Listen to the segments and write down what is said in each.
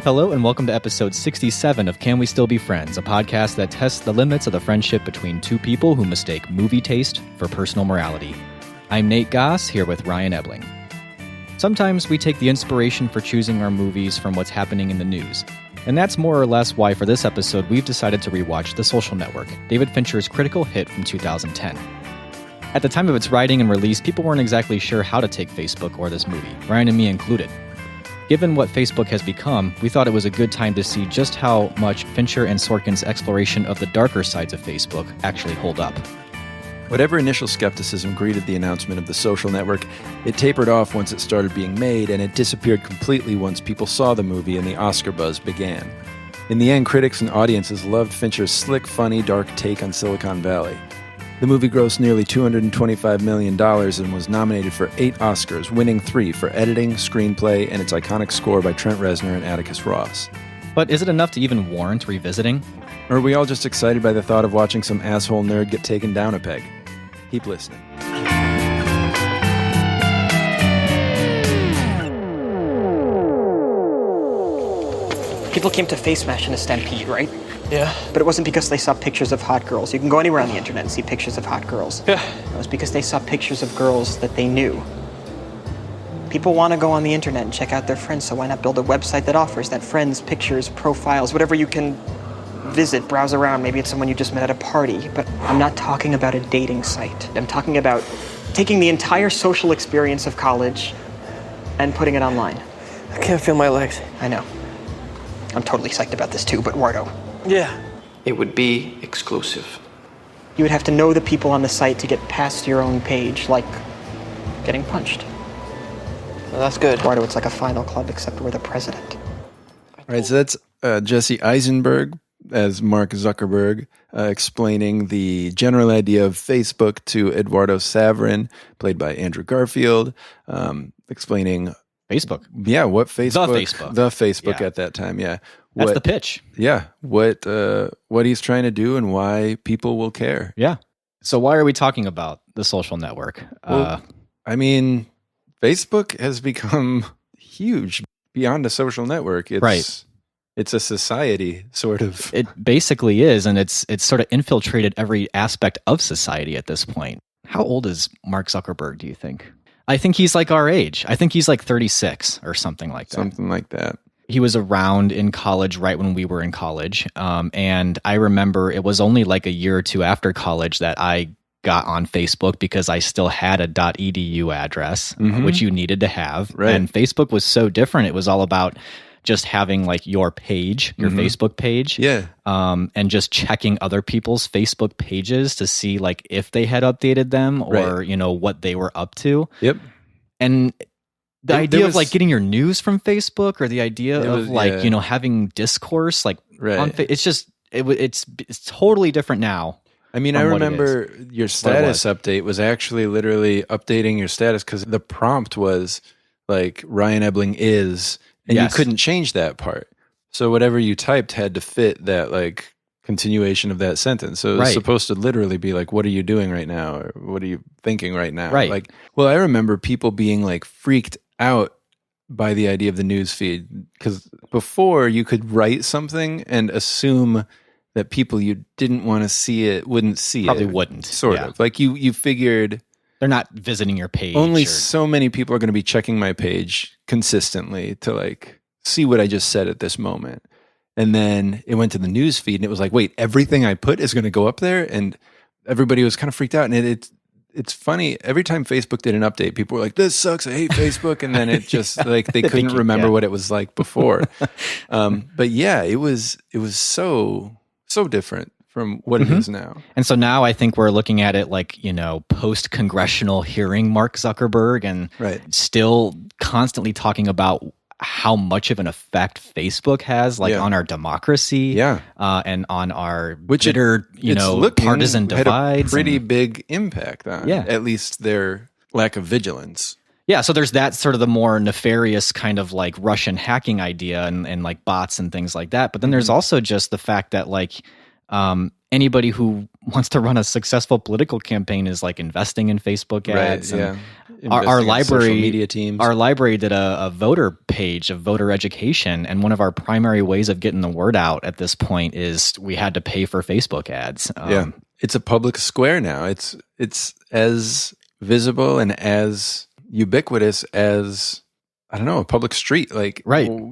Hello and welcome to episode 67 of Can We Still Be Friends, a podcast that tests the limits of the friendship between two people who mistake movie taste for personal morality. I'm Nate Goss, here with Ryan Ebling. Sometimes we take the inspiration for choosing our movies from what's happening in the news. And that's more or less why for this episode we've decided to rewatch The Social Network, David Fincher's critical hit from 2010. At the time of its writing and release, people weren't exactly sure how to take Facebook or this movie, Ryan and me included. Given what Facebook has become, we thought it was a good time to see just how much Fincher and Sorkin's exploration of the darker sides of Facebook actually hold up. Whatever initial skepticism greeted the announcement of The Social Network, it tapered off once it started being made, and it disappeared completely once people saw the movie and the Oscar buzz began. In the end, critics and audiences loved Fincher's slick, funny, dark take on Silicon Valley. The movie grossed nearly $225 million and was nominated for 8 Oscars, winning 3 for editing, screenplay, and its iconic score by Trent Reznor and Atticus Ross. But is it enough to even warrant revisiting? Or are we all just excited by the thought of watching some asshole nerd get taken down a peg? Keep listening. People came to Face Mash in a stampede, right? Yeah. But it wasn't because they saw pictures of hot girls. You can go anywhere on the internet and see pictures of hot girls. Yeah. It was because they saw pictures of girls that they knew. People want to go on the internet and check out their friends, so why not build a website that offers that? Friends, pictures, profiles, whatever you can visit, browse around. Maybe it's someone you just met at a party. But I'm not talking about a dating site. I'm talking about taking the entire social experience of college and putting it online. I can't feel my legs. I know. I'm totally psyched about this too, but Wardo. Yeah. It would be exclusive. You would have to know the people on the site to get past your own page, like getting punched. Well, that's good. Wardo, it's like a final club, except we're the president. All right, so that's Jesse Eisenberg as Mark Zuckerberg explaining the general idea of Facebook to Eduardo Saverin, played by Andrew Garfield, explaining Facebook. Yeah, what Facebook, the Facebook Yeah. at that time. Yeah, That's the pitch. Yeah, what he's trying to do and why people will care. Yeah. So why are we talking about The Social Network? Well, I mean, Facebook has become huge beyond a social network. It's, Right. It's a society, sort of. It basically is, and it's sort of infiltrated every aspect of society at this point. How old is Mark Zuckerberg, do you think? I think he's like our age. I think he's like 36 or something like that. Something like that. He was around in college right when we were in college. And I remember it was only like a year or two after college that I got on Facebook because I still had a .edu address, which you needed to have. Right. And Facebook was so different. It was all about just having like your page, your Facebook page. Yeah. And just checking other people's Facebook pages to see like if they had updated them or, Right. you know, what they were up to. Yep. And the There idea of was- like getting your news from Facebook or the idea It of was- like, yeah. you know, having discourse like Right. on it's just it's totally different now. I mean, from I what it remember your status update was actually literally updating your status because the prompt was like Ryan Ebling is, and Yes. you couldn't change that part. So whatever you typed had to fit that like continuation of that sentence. So it was Right. supposed to literally be like, what are you doing right now? Or what are you thinking right now? Right. Like, well, I remember people being like freaked out by the idea of the news feed because before you could write something and assume that people you didn't want to see it wouldn't see Probably it. wouldn't, Sort yeah. of. Like you figured They're not visiting your page. only or- so many people are going to be checking my page consistently to like see what I just said at this moment. And then it went to the news feed and it was like, wait, everything I put is going to go up there? And everybody was kind of freaked out. And it's funny. Every time Facebook did an update, people were like, this sucks. I hate Facebook. And then it just like, they couldn't think remember yeah. what it was like before. But yeah, it was so different from what it is now. And so now I think we're looking at it like, you know, post-congressional hearing Mark Zuckerberg and Right. still constantly talking about how much of an effect Facebook has like Yeah. on our democracy Yeah. and on our Which it- bitter, you it's know, looking partisan had divides. a pretty and- big impact on Yeah. at least their lack of vigilance. Yeah, so there's that sort of the more nefarious kind of like Russian hacking idea and like bots and things like that. But then there's also just the fact that like anybody who wants to run a successful political campaign is like investing in Facebook ads. Right, and our library, social media teams. Our library did a voter page of voter education, and one of our primary ways of getting the word out at this point is we had to pay for Facebook ads. It's a public square now. It's as visible and as ubiquitous as, I don't know, a public street, like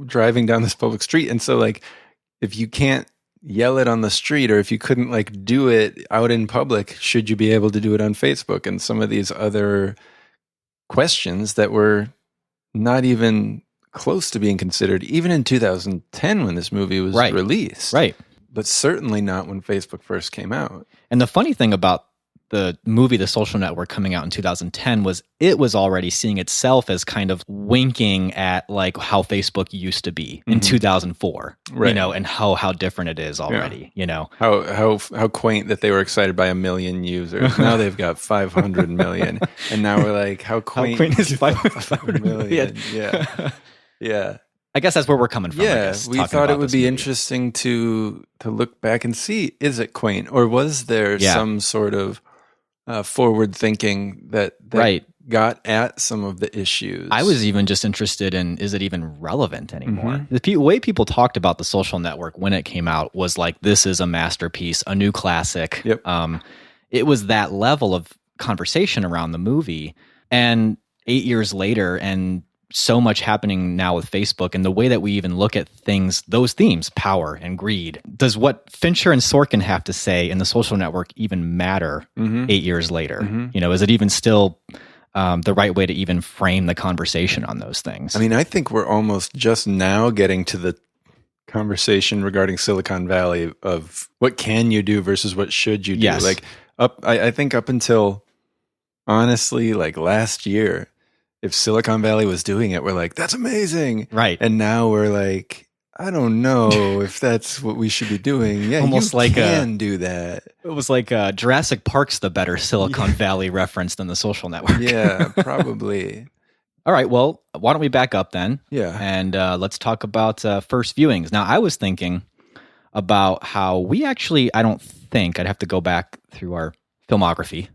driving down this public street. And so like, if you can't yell it on the street, or if you couldn't like do it out in public, should you be able to do it on Facebook? And some of these other questions that were not even close to being considered, even in 2010 when this movie was released. Right. But certainly not when Facebook first came out. And the funny thing about the movie The Social Network coming out in 2010 was it was already seeing itself as kind of winking at like how Facebook used to be in 2004, right. And how different it is already, How quaint that they were excited by 1 million users. Now they've got 500 million. And now we're like, how quaint is 500 million? Yeah. Yeah. I guess that's where we're coming from. Yeah, we thought it would be interesting to look back and see, is it quaint? Or was there some sort of forward thinking that got at some of the issues? I was even just interested in, is it even relevant anymore? The way people talked about The Social Network when it came out was like, this is a masterpiece, a new classic. Yep. It was that level of conversation around the movie. And 8 years later, and so much happening now with Facebook and the way that we even look at things, those themes, power and greed. Does what Fincher and Sorkin have to say in The Social Network even matter 8 years later? Is it even still the right way to even frame the conversation on those things? I mean, I think we're almost just now getting to the conversation regarding Silicon Valley of what can you do versus what should you do? Yes. Like I think up until honestly like last year, if Silicon Valley was doing it, we're like, that's amazing. Right. And now we're like, I don't know if that's what we should be doing. Yeah, almost you like can do that. It was like Jurassic Park's the better Silicon Valley reference than The Social Network. Yeah, probably. All right, well, why don't we back up then? Yeah. And let's talk about first viewings. Now, I was thinking about how we actually, I'd have to go back through our filmography.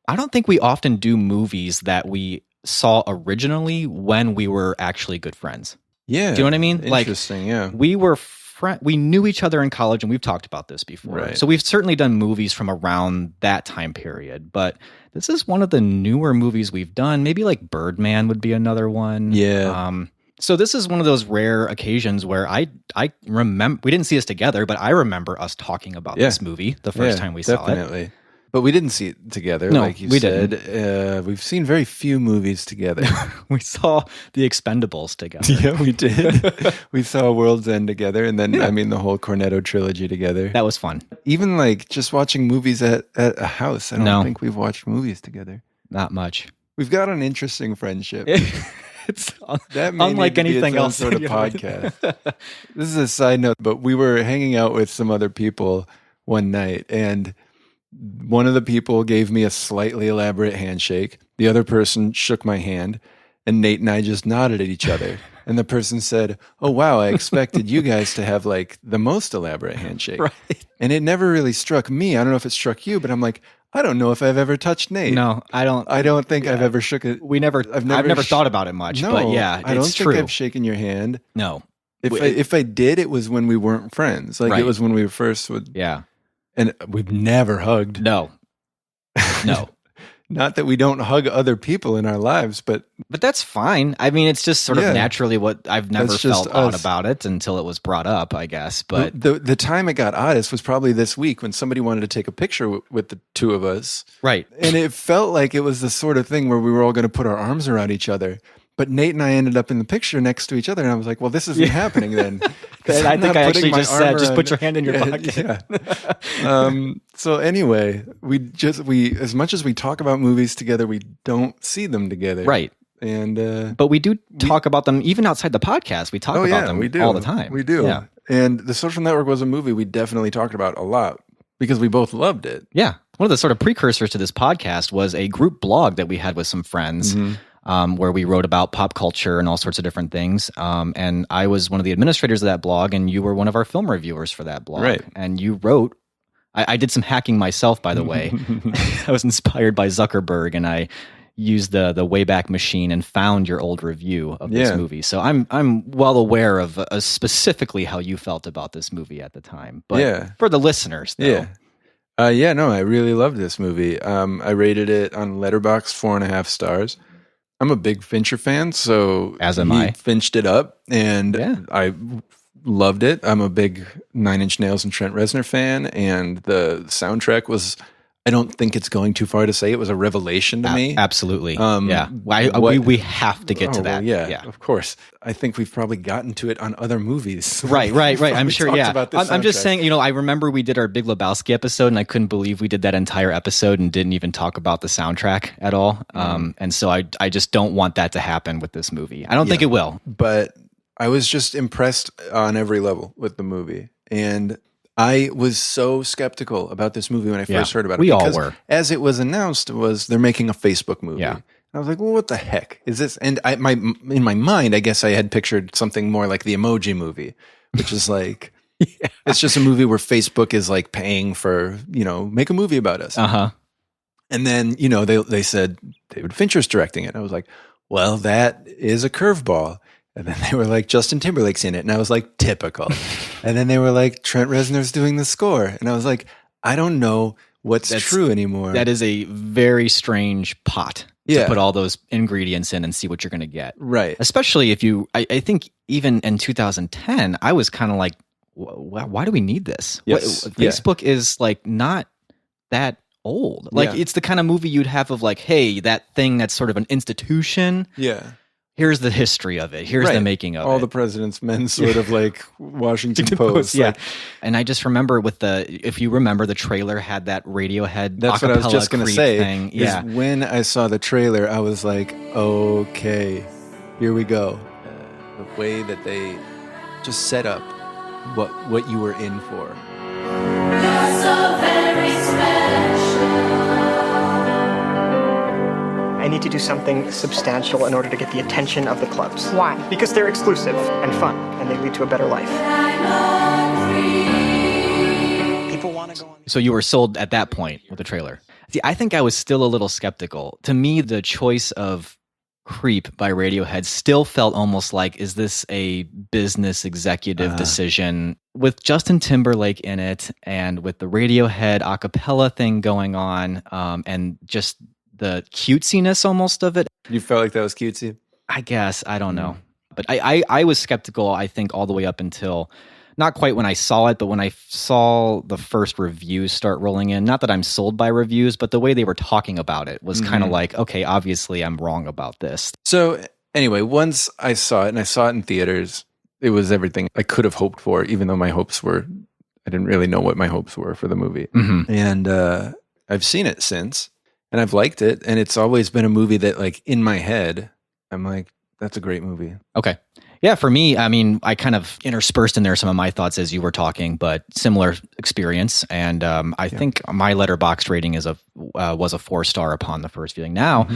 I don't think we often do movies that we saw originally when we were actually good friends. Yeah. Do you know what I mean? Interesting, yeah. We knew each other in college, and we've talked about this before. Right. So we've certainly done movies from around that time period, but this is one of the newer movies we've done. Maybe like Birdman would be another one. Yeah. So this is one of those rare occasions where I remember, we didn't see this together, but I remember us talking about this movie the first time we saw it. Definitely. But we didn't see it together, no, like you we said. Didn't. We've seen very few movies together. We saw The Expendables together. Yeah, we did. We saw World's End together, and then, the whole Cornetto trilogy together. That was fun. Even like just watching movies at a house. I don't think we've watched movies together. Not much. We've got an interesting friendship. It's that may unlike need to be anything its own else sort of podcast. This is a side note, but we were hanging out with some other people one night, and one of the people gave me a slightly elaborate handshake. The other person shook my hand, and Nate and I just nodded at each other. And the person said, "Oh, wow, I expected you guys to have like the most elaborate handshake." Right. And it never really struck me. I don't know if it struck you, but I'm like, I don't know if I've ever touched Nate. No, I don't. I don't think I've ever shook it. I've never thought about it much, but yeah, I don't it's true. think I've shaken your hand. No. If I did, it was when we weren't friends. Like it was when we first would. Yeah. And we've never hugged. No. Not that we don't hug other people in our lives, but that's fine. I mean, it's just sort of naturally what I've never felt odd about it until it was brought up, I guess. But the time it got oddest was probably this week when somebody wanted to take a picture with the two of us. Right. And it felt like it was the sort of thing where we were all going to put our arms around each other. But Nate and I ended up in the picture next to each other, and I was like, well, this isn't happening then. And I think I actually just said, just put your hand in your pocket. Yeah. So anyway, we as much as we talk about movies together, we don't see them together. Right. And but we do talk about them even outside the podcast. We talk about them all the time. We do. Yeah. And The Social Network was a movie we definitely talked about a lot because we both loved it. Yeah. One of the sort of precursors to this podcast was a group blog that we had with some friends. Where we wrote about pop culture and all sorts of different things. And I was one of the administrators of that blog, and you were one of our film reviewers for that blog. Right. And you wrote I did some hacking myself, by the way. I was inspired by Zuckerberg, and I used the Wayback Machine and found your old review of this movie. So I'm well aware of specifically how you felt about this movie at the time. But for the listeners, though. No, I really loved this movie. I rated it on Letterboxd 4.5 stars. I'm a big Fincher fan, so as am I. Finched it up, and I loved it. I'm a big Nine Inch Nails and Trent Reznor fan, and the soundtrack was, I don't think it's going too far to say it was a revelation to me. Absolutely. We have to get to that. Yeah, of course. I think we've probably gotten to it on other movies. Right. I'm sure, I'm just saying, I remember we did our Big Lebowski episode, and I couldn't believe we did that entire episode and didn't even talk about the soundtrack at all. And so I just don't want that to happen with this movie. I don't think it will. But I was just impressed on every level with the movie. And I was so skeptical about this movie when I first heard about it. We all were. As it was announced, they're making a Facebook movie. Yeah. I was like, well, what the heck is this? And in my mind, I guess I had pictured something more like the Emoji Movie, which is like, it's just a movie where Facebook is like paying for, make a movie about us. And then, they said David Fincher's directing it. I was like, well, that is a curveball. And then they were like, Justin Timberlake's in it. And I was like, typical. And then they were like, Trent Reznor's doing the score. And I was like, I don't know what's true anymore. That is a very strange pot to put all those ingredients in and see what you're going to get. Right. Especially if I think even in 2010, I was kind of like, why do we need this? Yes. Facebook is like not that old. Like it's the kind of movie you'd have of like, hey, that thing that's sort of an institution. Yeah. Here's the history of it. Here's the making of it. All the President's Men sort of like Washington Post. Yeah. And I just remember if you remember, the trailer had that Radiohead That's what I was just going to say. Thing. Yeah. When I saw the trailer, I was like, okay, here we go. The way that they just set up what you were in for. You're so very special. I need to do something substantial in order to get the attention of the clubs. Why? Because they're exclusive and fun, and they lead to a better life. People want to go on. So you were sold at that point with the trailer. See, I think I was still a little skeptical. To me, the choice of Creep by Radiohead still felt almost like, is this a business executive decision? With Justin Timberlake in it, and with the Radiohead a cappella thing going on, and just the cutesiness almost of it. You felt like that was cutesy? I guess. I don't know. But I was skeptical, I think, all the way up until, not quite when I saw it, but when I saw the first reviews start rolling in. Not that I'm sold by reviews, but the way they were talking about it was kind of like, okay, obviously I'm wrong about this. So anyway, once I saw it, and I saw it in theaters, it was everything I could have hoped for, even though I didn't really know what my hopes were for the movie. And I've seen it since. And I've liked it, and it's always been a movie that, like, in my head, I'm like, that's a great movie. Okay. Yeah, for me, I mean, I kind of interspersed in there some of my thoughts as you were talking, but similar experience. And I think my Letterboxd rating was a 4-star upon the first viewing. Now,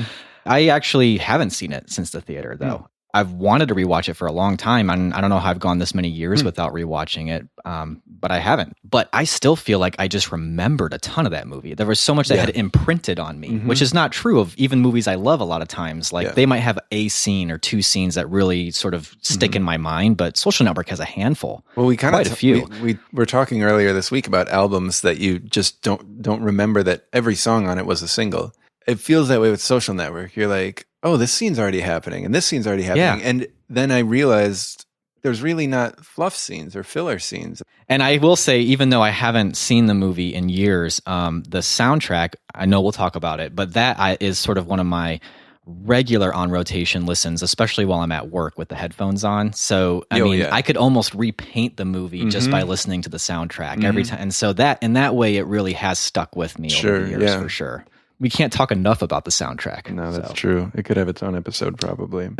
I actually haven't seen it since the theater, though. I've wanted to rewatch it for a long time, and I don't know how I've gone this many years without rewatching it, but I haven't. But I still feel like I just remembered a ton of that movie. There was so much that had imprinted on me, which is not true of even movies I love a lot of times. Like they might have a scene or two scenes that really sort of stick in my mind, but Social Network has a handful. Well, we quite a few. We were talking earlier this week about albums that you just don't remember that every song on it was a single. It feels that way with Social Network. You're like, oh, this scene's already happening, and this scene's already happening. Yeah. And then I realized there's really not fluff scenes or filler scenes. And I will say, even though I haven't seen the movie in years, the soundtrack, I know we'll talk about it, but that is sort of one of my regular on rotation listens, especially while I'm at work with the headphones on. So, I could almost repaint the movie just by listening to the soundtrack every time. And so that, in that way, it really has stuck with me over the years, for sure. We can't talk enough about the soundtrack. No, that's true. It could have its own episode, probably.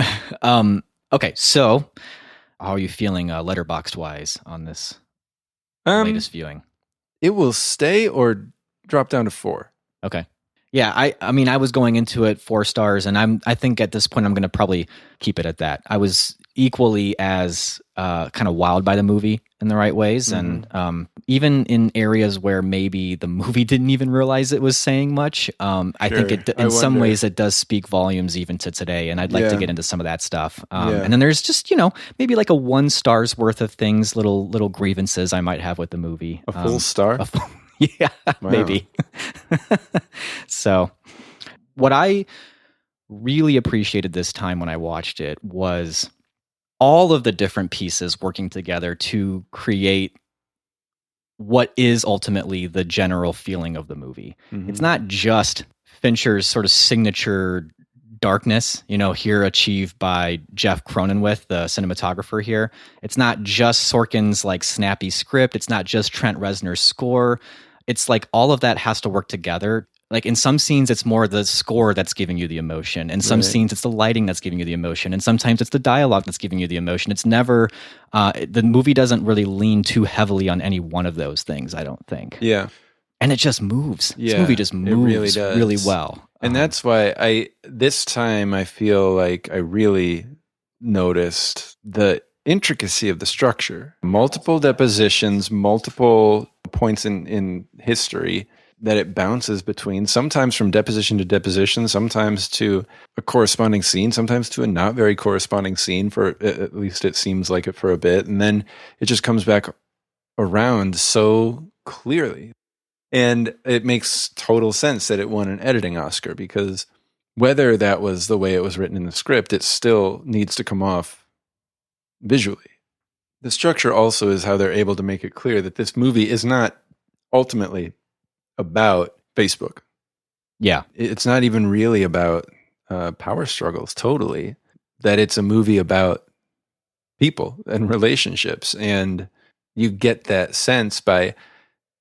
Okay, so how are you feeling Letterboxd-wise on this latest viewing? It will stay or drop down to 4. Okay. Yeah, I mean, I was going into it 4 stars, and I think at this point I'm going to probably keep it at that. I was equally as kind of wowed by the movie in the right ways. And even in areas where maybe the movie didn't even realize it was saying much, I think in some ways it does speak volumes even to today. And I'd like to get into some of that stuff. And then there's just, maybe like a 1 star's worth of things, little grievances I might have with the movie. A full star? Yeah, maybe. So what I really appreciated this time when I watched it was all of the different pieces working together to create what is ultimately the general feeling of the movie. It's not just Fincher's sort of signature darkness, here achieved by Jeff Cronenweth, the cinematographer here. It's not just Sorkin's like snappy script. It's not just Trent Reznor's score. It's like all of that has to work together. Like in some scenes, it's more the score that's giving you the emotion. In some scenes, it's the lighting that's giving you the emotion. And sometimes it's the dialogue that's giving you the emotion. It's never, the movie doesn't really lean too heavily on any one of those things, I don't think. Yeah. And it just moves. Yeah, this movie just moves really does. well. And that's why this time I feel like I really noticed the intricacy of the structure. Multiple depositions, multiple points in history that it bounces between, sometimes from deposition to deposition, sometimes to a corresponding scene, sometimes to a not very corresponding scene, for at least it seems like it for a bit. And then it just comes back around so clearly. And it makes total sense that it won an editing Oscar, because whether that was the way it was written in the script, it still needs to come off visually. The structure also is how they're able to make it clear that this movie is not ultimately about Facebook. Yeah. It's not even really about power struggles, totally. That it's a movie about people and relationships. And you get that sense by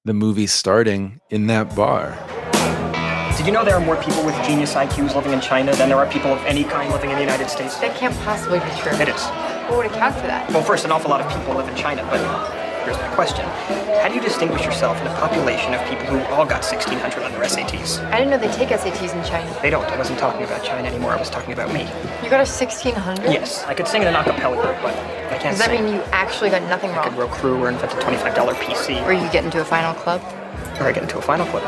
the movie starting in that bar. Did you know there are more people with genius IQs living in China than there are people of any kind living in the United States? That can't possibly be true. It is. What would account for that? Well, first, an awful lot of people live in China, but here's my question. How do you distinguish yourself in a population of people who all got 1,600 on their SATs? I didn't know they take SATs in China. They don't. I wasn't talking about China anymore. I was talking about me. You got a 1,600? Yes, I could sing in an a cappella group, but I can't Does that sing. mean you actually got nothing I could wrong? row crew or invent a $25 PC. Or you get into a final club? Or I get into a final club.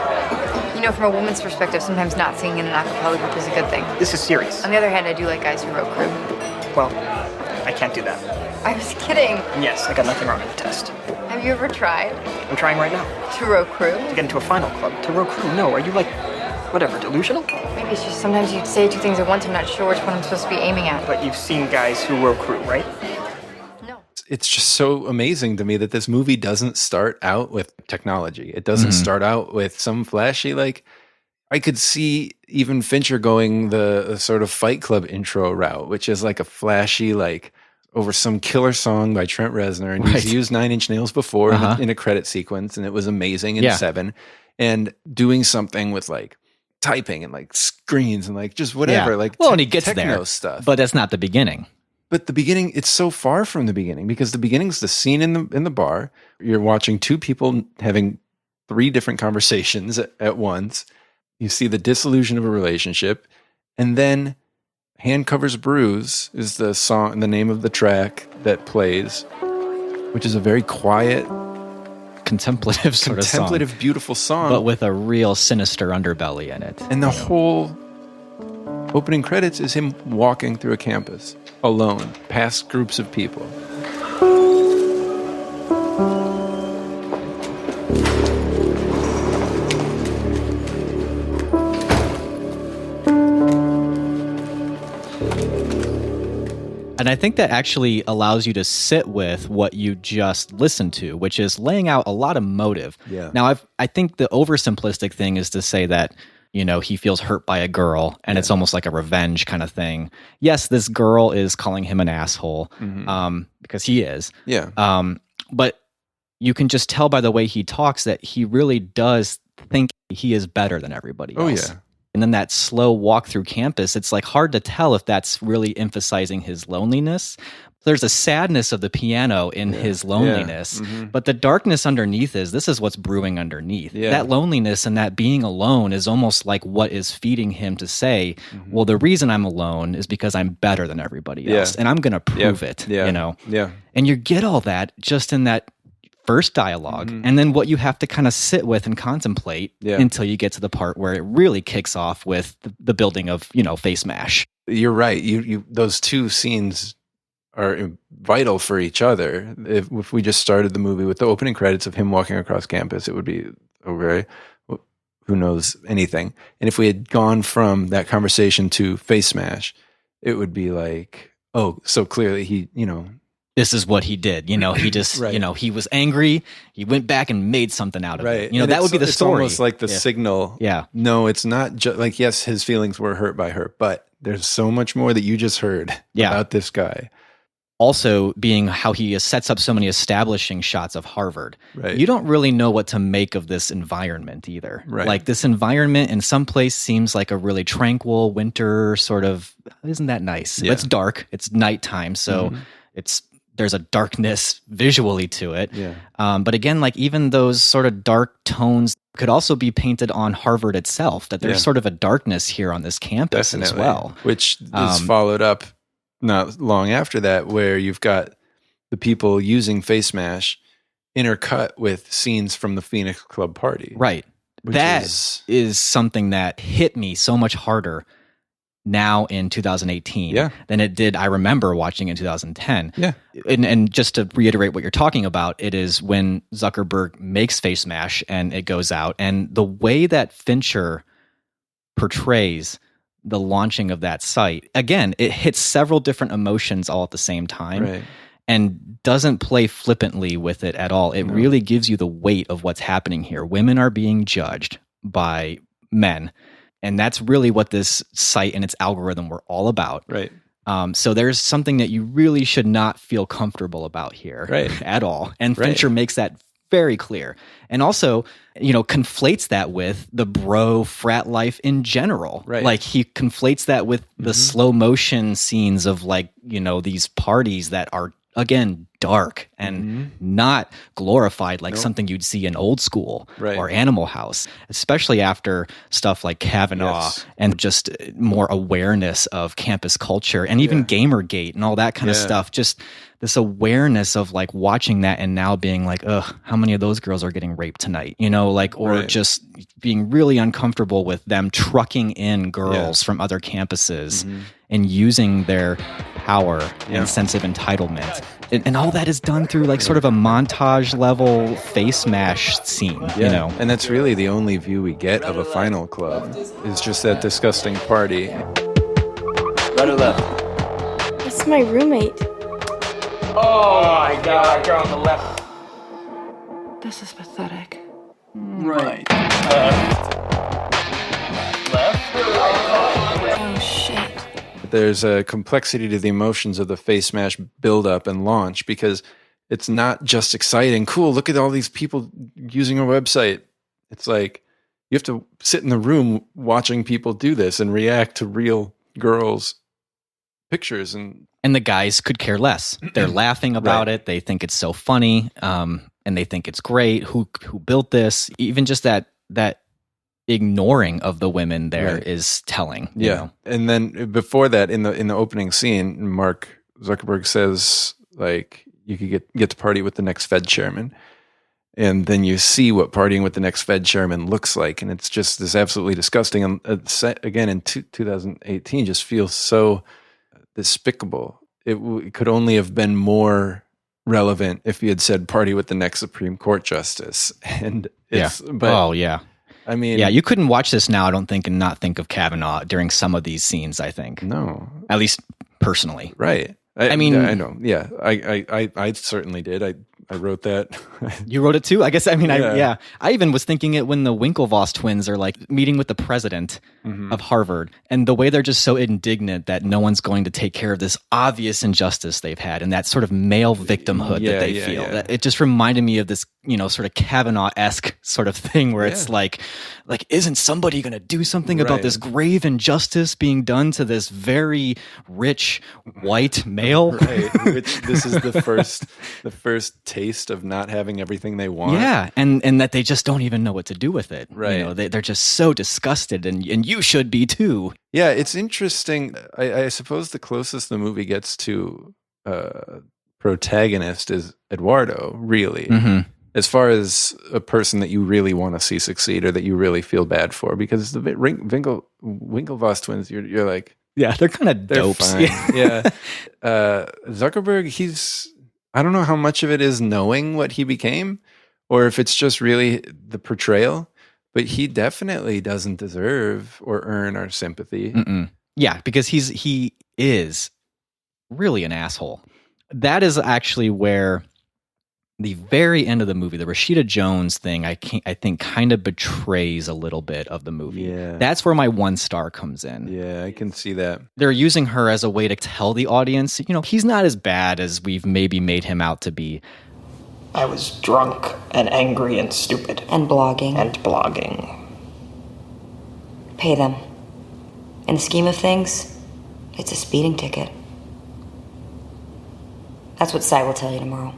From a woman's perspective, sometimes not singing in an a cappella group is a good thing. This is serious. On the other hand, I do like guys who row crew. Well, I can't do that. I was kidding. Yes, I got nothing wrong on the test. Have you ever tried I'm trying right now. to row crew? To get into a final club. To row crew. No, are you like, whatever, delusional? Maybe it's just sometimes you say two things at once. I'm not sure which one I'm supposed to be aiming at. But you've seen guys who row crew, right? No. It's just so amazing to me that this movie doesn't start out with technology. It doesn't start out with some flashy, like, I could see even Fincher going the sort of Fight Club intro route, which is like a flashy, like, over some killer song by Trent Reznor. And he's used 9 Inch Nails before in a credit sequence, and it was amazing in 7. And doing something with like typing and like screens and like just whatever. Like, well, and he gets techno there, stuff. but that's not the beginning. But the beginning, it's so far from the beginning, because the beginning's the scene in the bar. You're watching 2 people having 3 different conversations at once. You see the disillusion of a relationship, and then Hand Covers Bruise is the song, the name of the track that plays, which is a very quiet, contemplative sort of song, beautiful song, but with a real sinister underbelly in it. And the whole opening credits is him walking through a campus alone, past groups of people. And I think that actually allows you to sit with what you just listened to, which is laying out a lot of motive. Yeah. Now, I think the oversimplistic thing is to say that, he feels hurt by a girl and it's almost like a revenge kind of thing. Yes, this girl is calling him an asshole because he is. Yeah. But you can just tell by the way he talks that he really does think he is better than everybody else. Oh, yeah. And then that slow walk through campus, it's like hard to tell if that's really emphasizing his loneliness. There's a sadness of the piano in his loneliness, but the darkness underneath this is what's brewing underneath. Yeah. That loneliness and that being alone is almost like what is feeding him to say, well, the reason I'm alone is because I'm better than everybody else, and I'm going to prove it, you know? Yeah. And you get all that just in that first dialogue, and then what you have to kind of sit with and contemplate until you get to the part where it really kicks off with the building of, you know, Face Mash. You're right. You those two scenes are vital for each other. If we just started the movie with the opening credits of him walking across campus, it would be okay. Who knows anything? And if we had gone from that conversation to Face Smash, it would be like, oh, so clearly he, you know, this is what he did. You know, he just, you know, he was angry. He went back and made something out of it. You know, and that would be the story. It's almost like the signal. Yeah. No, it's not just like, yes, his feelings were hurt by her, but there's so much more that you just heard about this guy. Also being how he sets up so many establishing shots of Harvard. Right. You don't really know what to make of this environment either. Right. Like this environment in some place seems like a really tranquil winter sort of, isn't that nice? Yeah. It's dark. It's nighttime. So there's a darkness visually to it. Yeah. But again, like even those sort of dark tones could also be painted on Harvard itself, that there's sort of a darkness here on this campus as well. Which is followed up not long after that, where you've got the people using Face Mash intercut with scenes from the Phoenix Club party. Right. That is something that hit me so much harder now in 2018 than it did, I remember watching in 2010. Yeah. And just to reiterate what you're talking about, it is when Zuckerberg makes Face Mash and it goes out, and the way that Fincher portrays the launching of that site, again, it hits several different emotions all at the same time and doesn't play flippantly with it at all. It really gives you the weight of what's happening here. Women are being judged by men. And that's really what this site and its algorithm were all about. Right. So there's something that you really should not feel comfortable about here at all. And Fincher makes that very clear. And also, you know, conflates that with the bro frat life in general. Right. Like he conflates that with the slow motion scenes of like, you know, these parties that are, again, dark and not glorified like something you'd see in Old School or Animal House, especially after stuff like Kavanaugh and just more awareness of campus culture and even Gamergate and all that kind of stuff. Just this awareness of like watching that and now being like, ugh, how many of those girls are getting raped tonight? You know, like, or just being really uncomfortable with them trucking in girls from other campuses and using their power and sense of entitlement. And all that is done through like sort of a montage level Face Mash scene, you know? And that's really the only view we get of a final club is just that disgusting party. Right or left? It's my roommate. Oh my God, you're on the left. This is pathetic. Right. Oh, shit. There's a complexity to the emotions of the Face Smash build-up and launch because it's not just exciting. Cool, look at all these people using our website. It's like you have to sit in the room watching people do this and react to real girls' pictures. And the guys could care less. They're laughing about it. They think it's so funny, and they think it's great. Who built this? Even just that ignoring of the women there is telling. You know? And then before that, in the opening scene, Mark Zuckerberg says like you could get to party with the next Fed chairman, and then you see what partying with the next Fed chairman looks like, and it's just this absolutely disgusting. And again, in 2018, just feels so despicable. It could only have been more relevant if he had said party with the next Supreme Court justice. And it's, but I mean, you couldn't watch this now, I don't think, and not think of Kavanaugh during some of these scenes, I think. No. At least personally. Right. I mean, I know. Yeah. I certainly did. I wrote that. You wrote it too? I guess, I mean, I even was thinking it when the Winklevoss twins are like meeting with the president of Harvard, and the way they're just so indignant that no one's going to take care of this obvious injustice they've had, and that sort of male victimhood that they feel. That it just reminded me of this sort of Kavanaugh-esque sort of thing where it's like, isn't somebody going to do something about this grave injustice being done to this very rich white male? Right. Which this is the first taste of not having everything they want. Yeah, and that they just don't even know what to do with it. Right. They're just so disgusted, and you should be too. Yeah, it's interesting. I suppose the closest the movie gets to protagonist is Eduardo, really. Mm-hmm. As far as a person that you really want to see succeed or that you really feel bad for, because the Winklevoss twins, you're like, yeah, they're kind of dopes. Fine. Yeah. Zuckerberg, I don't know how much of it is knowing what he became or if it's just really the portrayal, but he definitely doesn't deserve or earn our sympathy. Mm-mm. Yeah, because he is really an asshole. That is actually where the very end of the movie, the Rashida Jones thing, I think kind of betrays a little bit of the movie. Yeah. That's where my 1 star comes in. Yeah, I can see that. They're using her as a way to tell the audience, he's not as bad as we've maybe made him out to be. I was drunk and angry and stupid. And blogging. Pay them. In the scheme of things, it's a speeding ticket. That's what Cy will tell you tomorrow.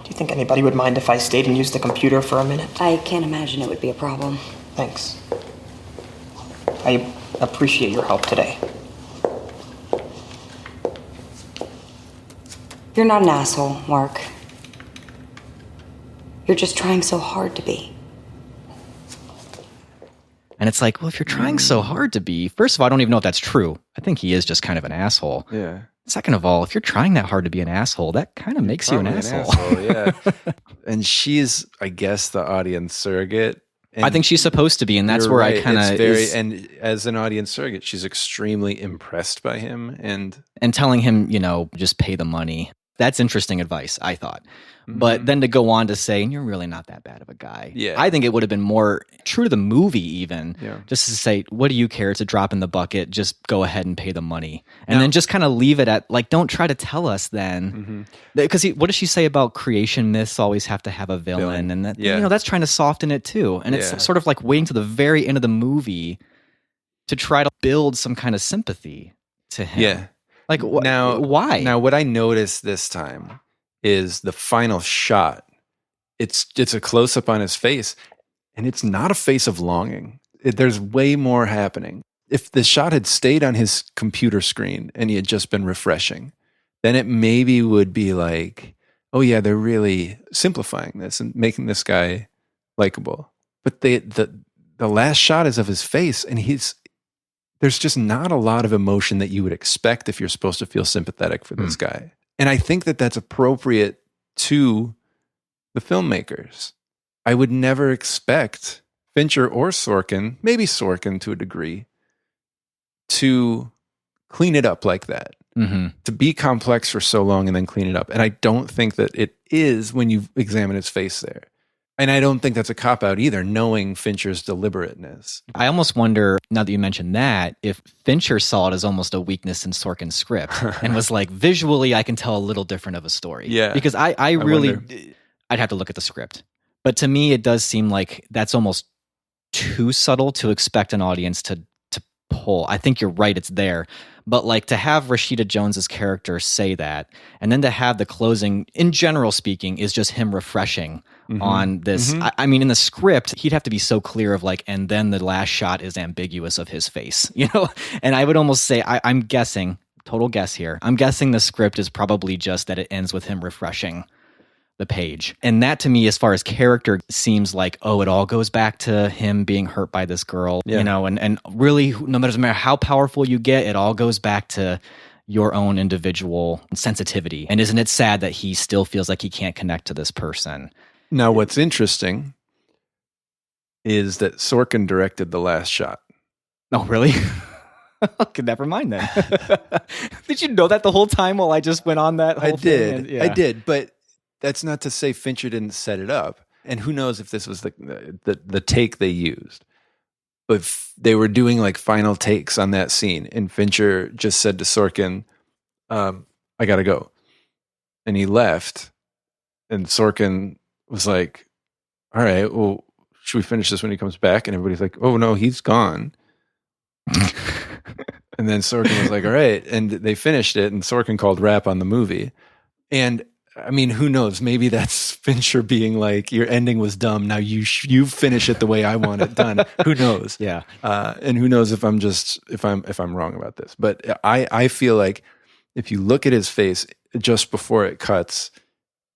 Do you think anybody would mind if I stayed and used the computer for a minute? I can't imagine it would be a problem. Thanks. I appreciate your help today. You're not an asshole, Mark. You're just trying so hard to be. And it's like, well, if you're trying so hard to be, first of all, I don't even know if that's true. I think he is just kind of an asshole. Yeah. Second of all, if you're trying that hard to be an asshole, that kind of makes you an asshole. Yeah. And she's, I guess, the audience surrogate. And I think she's supposed to be, and that's where right. I kind of... And as an audience surrogate, she's extremely impressed by him. And telling him, just pay the money. That's interesting advice, I thought. Mm-hmm. But then to go on to say, you're really not that bad of a guy. Yeah. I think it would have been more true to the movie even, yeah. just to say, what do you care? It's a drop in the bucket. Just go ahead and pay the money. And then just kind of leave it at, don't try to tell us then. Because what does she say about creation myths always have to have a villain? And that, that's trying to soften it too. And it's sort of like waiting to the very end of the movie to try to build some kind of sympathy to him. Yeah. Why? Now, what I noticed this time is the final shot. It's a close up on his face, and it's not a face of longing. There's way more happening. If the shot had stayed on his computer screen and he had just been refreshing, then it maybe would be like, oh yeah, they're really simplifying this and making this guy likable. But the last shot is of his face, and there's just not a lot of emotion that you would expect if you're supposed to feel sympathetic for this guy. And I think that that's appropriate to the filmmakers. I would never expect Fincher or Sorkin, maybe Sorkin to a degree, to clean it up like that. Mm-hmm. To be complex for so long and then clean it up. And I don't think that it is when you examine his face there. And I don't think that's a cop-out either, knowing Fincher's deliberateness. I almost wonder, now that you mentioned that, if Fincher saw it as almost a weakness in Sorkin's script and was like, visually, I can tell a little different of a story. Yeah. Because I'd have to look at the script. But to me, it does seem like that's almost too subtle to expect an audience to pull. I think you're right, it's there. But to have Rashida Jones's character say that, and then to have the closing, in general speaking, is just him refreshing on this. Mm-hmm. I mean, in the script, he'd have to be so clear of and then the last shot is ambiguous of his face, And I would almost say, I'm guessing, total guess here, I'm guessing the script is probably just that it ends with him refreshing the page. And that to me, as far as character, seems like, it all goes back to him being hurt by this girl, and really, no matter how powerful you get, it all goes back to your own individual sensitivity. And isn't it sad that he still feels like he can't connect to this person? Now, what's interesting is that Sorkin directed the last shot. Oh, really? Okay, never mind then. Did you know that the whole time while I just went on that whole thing? I did, but that's not to say Fincher didn't set it up. And who knows if this was the take they used. But they were doing final takes on that scene. And Fincher just said to Sorkin, I got to go. And he left. And Sorkin was like, all right, well, should we finish this when he comes back? And everybody's like, oh no, he's gone. And then Sorkin was like, all right. And they finished it, and Sorkin called rap on the movie. And I mean, who knows? Maybe that's Fincher being like, your ending was dumb. Now you finish it the way I want it done. Who knows? Yeah. And who knows if I'm wrong about this. But I feel like if you look at his face just before it cuts,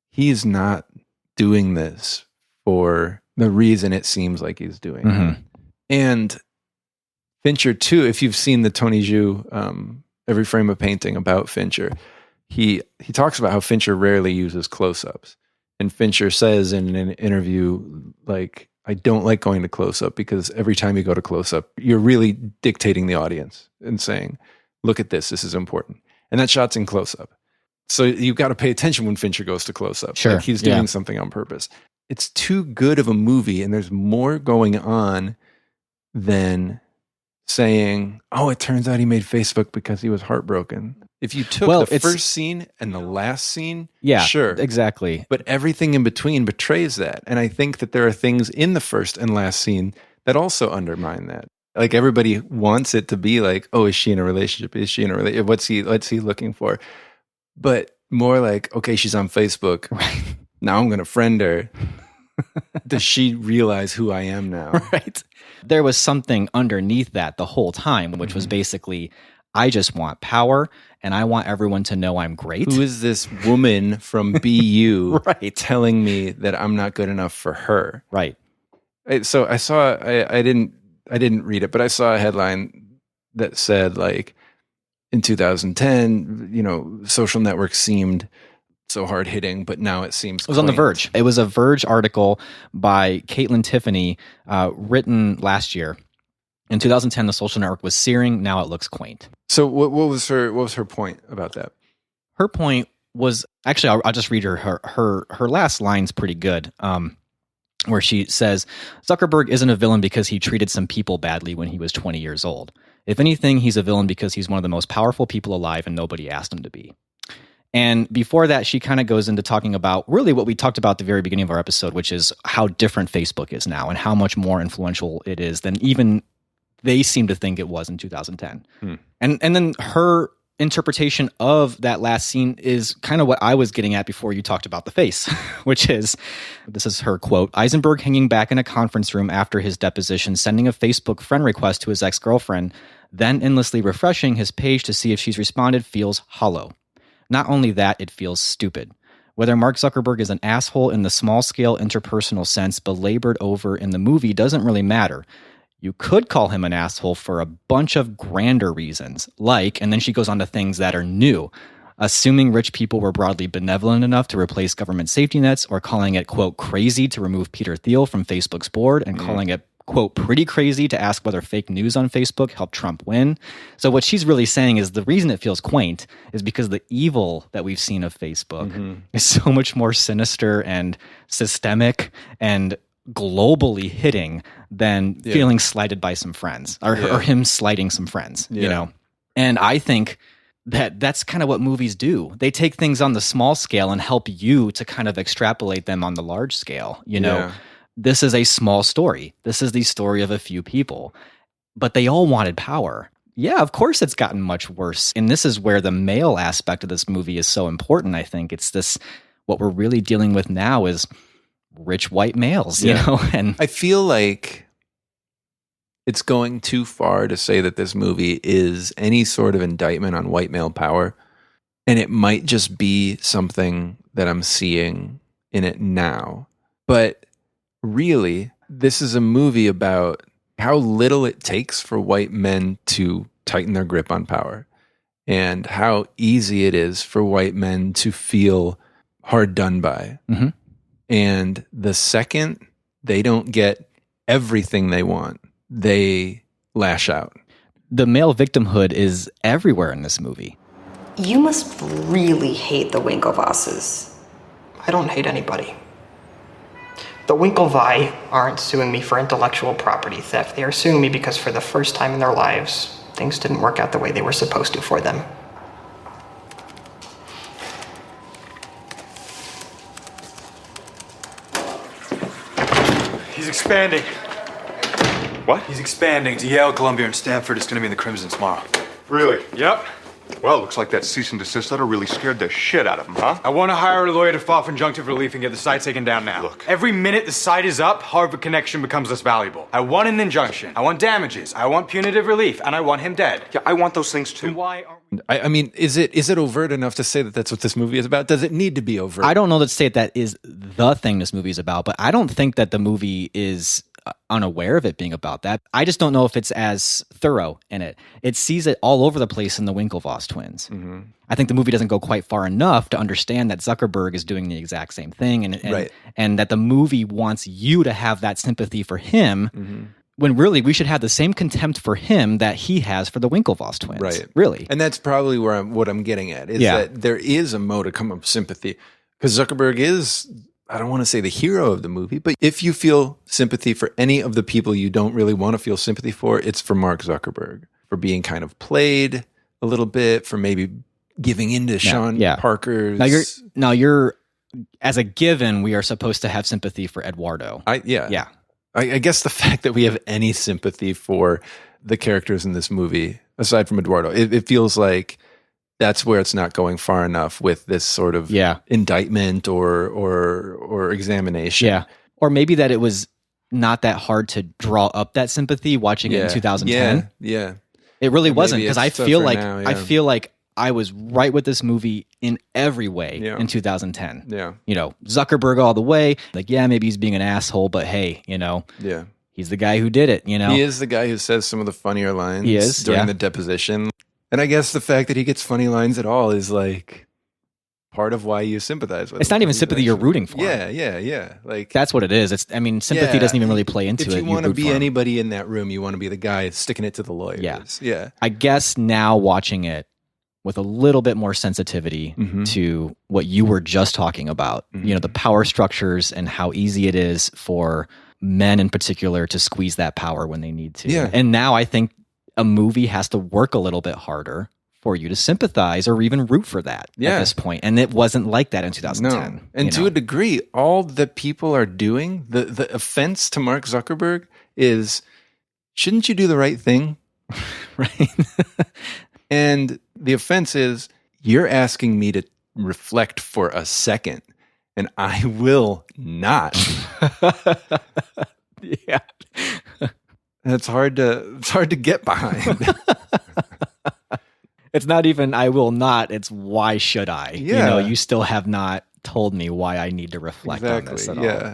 he's not doing this for the reason it seems like he's doing it. And Fincher too, if you've seen the Tony Zhu Every Frame of Painting about Fincher, he talks about how Fincher rarely uses close-ups. And Fincher says in an interview, like, I don't like going to close-up because every time you go to close-up, you're really dictating the audience and saying, look at this is important. And that shot's in close-up. So you've got to pay attention when Fincher goes to close-up. Sure. Like he's doing something on purpose. It's too good of a movie, and there's more going on than saying, oh, it turns out he made Facebook because he was heartbroken. If you took the first scene and the last scene, sure. Exactly. But everything in between betrays that. And I think that there are things in the first and last scene that also undermine that. Like everybody wants it to be like, oh, is she in a relationship? Is she in a relationship? What's he looking for? But more like, okay, she's on Facebook. Right. Now I'm going to friend her. Does she realize who I am now? Right. There was something underneath that the whole time, which was basically, I just want power and I want everyone to know I'm great. Who is this woman from BU right. telling me that I'm not good enough for her? Right. So I saw, I didn't read it, but I saw a headline that said, like, in 2010, social networks seemed so hard hitting, but now it seems it was on The Verge. It was a Verge article by Caitlin Tiffany, written last year. In 2010, the social network was searing. Now it looks quaint. So what was her point about that? Her point was, actually, I'll just read her last line's pretty good. Where she says, Zuckerberg isn't a villain because he treated some people badly when he was 20 years old. If anything, he's a villain because he's one of the most powerful people alive and nobody asked him to be. And before that, she kind of goes into talking about really what we talked about at the very beginning of our episode, which is how different Facebook is now and how much more influential it is than even they seem to think it was in 2010. And then her interpretation of that last scene is kind of what I was getting at before you talked about the face, which is, this is her quote, Eisenberg hanging back in a conference room after his deposition, sending a Facebook friend request to his ex-girlfriend, then endlessly refreshing his page to see if she's responded feels hollow. Not only that, it feels stupid. Whether Mark Zuckerberg is an asshole in the small-scale interpersonal sense belabored over in the movie doesn't really matter. You could call him an asshole for a bunch of grander reasons, like, and then she goes on to things that are new, assuming rich people were broadly benevolent enough to replace government safety nets, or calling it, quote, crazy to remove Peter Thiel from Facebook's board, and calling it, quote, pretty crazy to ask whether fake news on Facebook helped Trump win. So what she's really saying is the reason it feels quaint is because the evil that we've seen of Facebook is so much more sinister and systemic and globally hitting than feeling slighted by some friends or him slighting some friends, And I think that that's kind of what movies do. They take things on the small scale and help you to kind of extrapolate them on the large scale, This is a small story. This is the story of a few people, but they all wanted power. Yeah, of course it's gotten much worse. And this is where the male aspect of this movie is so important, I think. It's this, what we're really dealing with now is rich white males, And I feel like it's going too far to say that this movie is any sort of indictment on white male power. And it might just be something that I'm seeing in it now. But really, this is a movie about how little it takes for white men to tighten their grip on power and how easy it is for white men to feel hard done by. And the second they don't get everything they want, they lash out. The male victimhood is everywhere in this movie. You must really hate the Winklevosses. I don't hate anybody. The Winklevi aren't suing me for intellectual property theft. They are suing me because for the first time in their lives, things didn't work out the way they were supposed to for them. expanding. What? He's expanding to Yale, Columbia, and Stanford. It's going to be in the Crimson tomorrow. Really? Yep. Well, looks like that cease and desist letter really scared the shit out of him, huh? I want to hire a lawyer to file for injunctive relief and get the site taken down now. Look. Every minute the site is up, Harvard Connection becomes less valuable. I want an injunction. I want damages. I want punitive relief. And I want him dead. Yeah, I want those things too. Then why aren't we... I mean, is it overt enough to say that that's what this movie is about? Does it need to be overt? I don't know that to say that is the thing this movie is about, but I don't think that the movie is unaware of it being about that. I just don't know if it's as thorough in it. It sees it all over the place in the Winklevoss twins. Mm-hmm. I think the movie doesn't go quite far enough to understand that Zuckerberg is doing the exact same thing, and that the movie wants you to have that sympathy for him, when really we should have the same contempt for him that he has for the Winklevoss twins. Right. Really. And that's probably what I'm getting at, is that there is a modicum of sympathy. Because Zuckerberg is, I don't want to say the hero of the movie, but if you feel sympathy for any of the people you don't really want to feel sympathy for, it's for Mark Zuckerberg, for being kind of played a little bit, for maybe giving into Sean Parker's. Now you're as a given, we are supposed to have sympathy for Eduardo. I guess the fact that we have any sympathy for the characters in this movie, aside from Eduardo, it feels like that's where it's not going far enough with this sort of indictment or examination. Yeah. Or maybe that it was not that hard to draw up that sympathy watching it in 2010. Yeah. It really wasn't, because I feel like now, I feel like I was right with this movie in every way in 2010. Yeah. You know, Zuckerberg all the way. Like, yeah, maybe he's being an asshole, but hey, you know. Yeah. He's the guy who did it, you know. He is the guy who says some of the funnier lines He is, during the deposition. And I guess the fact that he gets funny lines at all is like part of why you sympathize with him. It's not even sympathy you're rooting for. Yeah. Like, that's what it is. Sympathy doesn't even really play into it. If you want to be anybody in that room, you want to be the guy sticking it to the lawyers. Yeah. I guess now watching it with a little bit more sensitivity to what you were just talking about, you know, the power structures and how easy it is for men in particular to squeeze that power when they need to. Yeah. And now I think a movie has to work a little bit harder for you to sympathize or even root for that at this point. And it wasn't like that in 2010. No. And to a degree, all that people are doing, the offense to Mark Zuckerberg is, shouldn't you do the right thing? Right. And the offense is, you're asking me to reflect for a second, and I will not. Yeah. It's hard to get behind. It's not even I will not, it's why should I? Yeah. You know, you still have not told me why I need to reflect on this at all.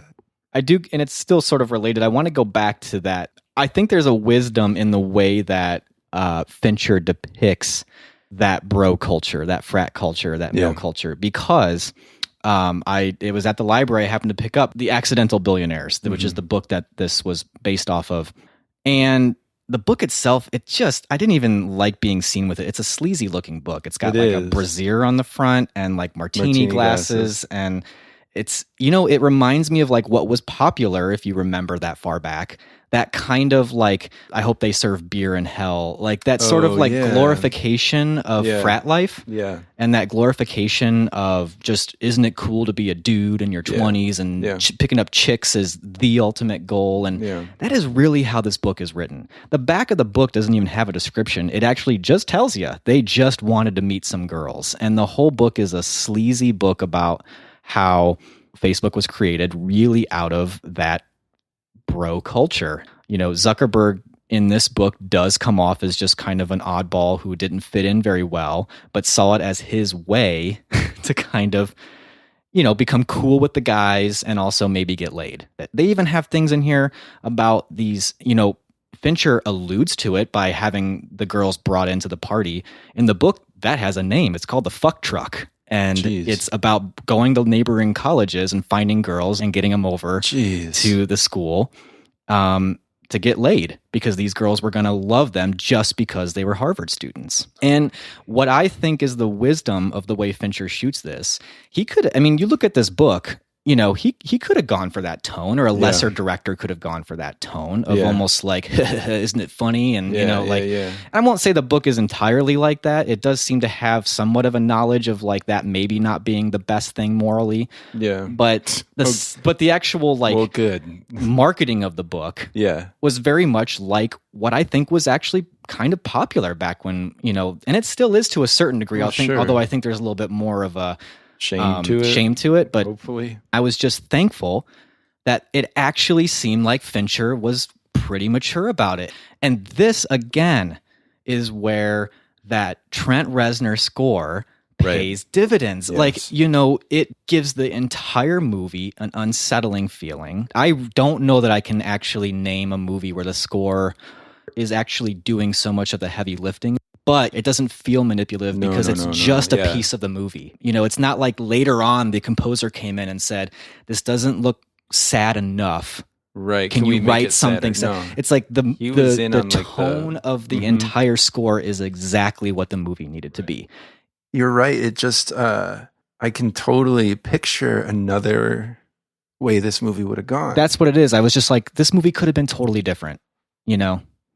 I do, and it's still sort of related. I want to go back to that. I think there's a wisdom in the way that Fincher depicts that bro culture, that frat culture, that male culture, because it was at the library. I happened to pick up The Accidental Billionaires, which is the book that this was based off of. And the book itself, I didn't even like being seen with it. It's a sleazy looking book. It's got a brassiere on the front and like martini glasses. And it's, you know, it reminds me of like what was popular, if you remember that far back. That kind of like, I hope they serve beer in hell. Like that sort of like glorification of frat life. Yeah. And that glorification of just, isn't it cool to be a dude in your 20s and picking up chicks is the ultimate goal. And that is really how this book is written. The back of the book doesn't even have a description. It actually just tells you they just wanted to meet some girls. And the whole book is a sleazy book about how Facebook was created really out of that bro culture. You know, Zuckerberg in this book does come off as just kind of an oddball who didn't fit in very well, but saw it as his way to kind of, you know, become cool with the guys and also maybe get laid. They even have things in here about these, you know, Fincher alludes to it by having the girls brought into the party. In the book, that has a name. It's called the fuck truck. And it's about going to neighboring colleges and finding girls and getting them over to the school to get laid, because these girls were going to love them just because they were Harvard students. And what I think is the wisdom of the way Fincher shoots this, you look at this book he could have gone for that tone, or a lesser director could have gone for that tone of almost like, isn't it funny? And, I won't say the book is entirely like that. It does seem to have somewhat of a knowledge of like that maybe not being the best thing morally. Yeah. But the actual like good marketing of the book was very much like what I think was actually kind of popular back when, and it still is to a certain degree. Although I think there's a little bit more of a shame to it, but hopefully I was just thankful that it actually seemed like Fincher was pretty mature about it. And this again is where that Trent Reznor score pays dividends. Yes. Like, it gives the entire movie an unsettling feeling. I don't know that I can actually name a movie where the score is actually doing so much of the heavy lifting, but it doesn't feel manipulative because it's just a piece of the movie. It's not like later on the composer came in and said, this doesn't look sad enough. Right. Can you write something? No. It's like the tone of the entire score is exactly what the movie needed to be. You're right. It just, I can totally picture another way this movie would have gone. That's what it is. I was just like, this movie could have been totally different,